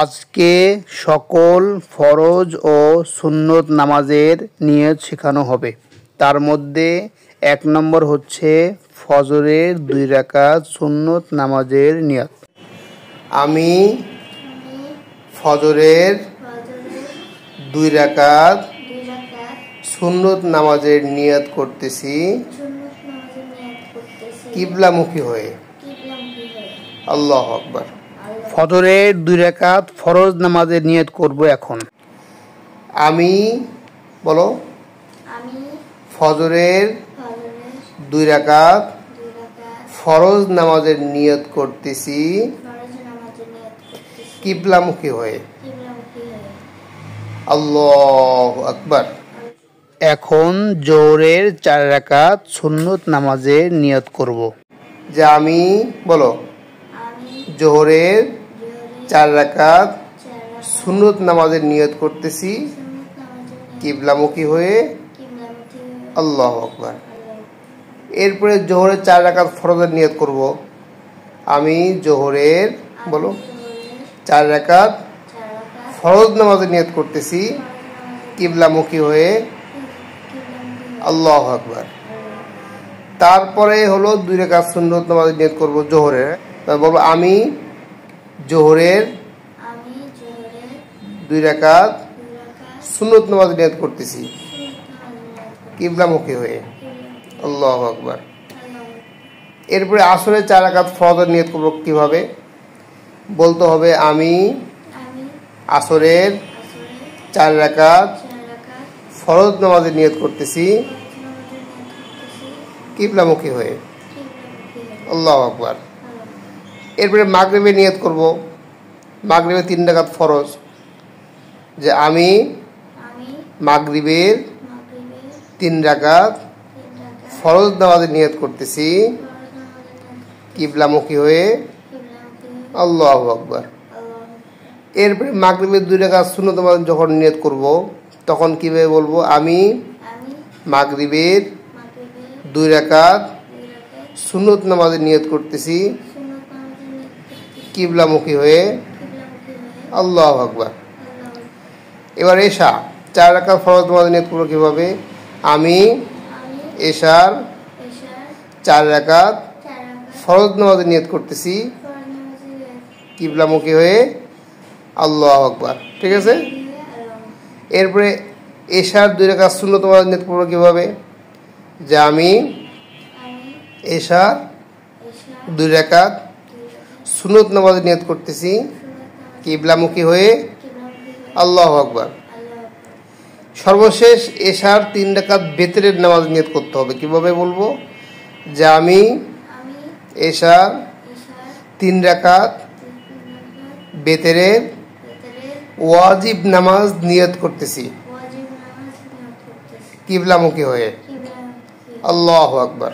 আজকে সকল ফরজ ও সুন্নত নামাজের নিয়ত শেখানো হবে। তার মধ্যে ১ নম্বর হচ্ছে ফজরের ২ রাকাত সুন্নত নামাজের নিয়ত। আমি ফজরের ২ রাকাত সুন্নত নামাজের নিয়ত করতেছি কিবলামুখী হয়ে। আল্লাহু আকবার। ফজরের ২ রাকাত ফরজ নামাজের নিয়ত করব এখন। আমি বলো। ফজরের ২ রাকাত ফরজ নামাজের নিয়ত করতেছি কিবলামুখী হয়ে। আল্লাহু আকবার। এখন জোহরের ৪ রাকাত সুন্নত নামাজের নিয়ত করব। যে আমি বলো জোহরের ৪ রাকাত সুন্নত নামাজের নিয়ত করতেছি কিবলামুখী হয়ে। আল্লাহু আকবার। এরপরে জোহরের ৪ রাকাত ফরজের নিয়ত করব। আমি জোহরের বলো ৪ রাকাত ফরজ নামাজের নিয়ত করতেছি কিবলামুখী হয়ে। আল্লাহু আকবার। তারপরে হলো ২ রাকাত সুন্নত নামাজের নিয়ত করব জোহরের। বলবো আমি জোহরের ২ রাকাত সুন্নত নামাজের নিয়ত করতেছি কিবলামুখী হয়ে। আল্লাহু আকবার। এরপরে আসরের ৪ রাকাত ফরজের নিয়ত করব কিভাবে? বলতে হবে আমি আসরের ৪ রাকাত ফরজ নামাজের নিয়ত করতেছি কিবলামুখী হয়ে। আল্লাহু আকবার। এরপরে মাগরিবের নিয়ত করব। মাগরিবের ৩ রাকাত ফরজ। যে আমি মাগরিবের ৩ রাকাত ফরজ নামাজের নিয়ত করতেছি কিবলামুখী হয়ে। আল্লাহু আকবার। এরপরে মাগরিবের ২ রাকাত সুন্নত নামাজ যখন নিয়ত করব তখন কিভাবে বলবো? আমি মাগরিবের ২ রাকাত সুন্নত নামাজের নিয়ত করতেছি কিবলামুখী হয়ে। আল্লাহু আকবার। এবার এশা ৪ রাকাত ফরজ নামাজের নিয়ত করব কিভাবে? আমি এশার ৪ রাকাত ফরজ নামাজের নিয়ত করতেছি কিবলামুখী হয়ে। আল্লাহু আকবার। ঠিক আছে। এরপরে এশার ২ রাকাত সুন্নত নামাজের নিয়ত করব কিভাবে? যে আমি এশার ২ রাকাত সুন্নত নামাজের নিয়ত করতেছি কিবলামুখী হয়ে। আল্লাহু আকবার। সর্বশেষ এশার ৩ রাকাত বেতরের নামাজ নিয়ত করতে হবে। কিভাবে বলবো? যে আমি এশার ৩ রাকাত বেতরের ওয়াজিব নামাজ নিয়ত করতেছি কিবলামুখী হয়ে। আল্লাহু আকবার।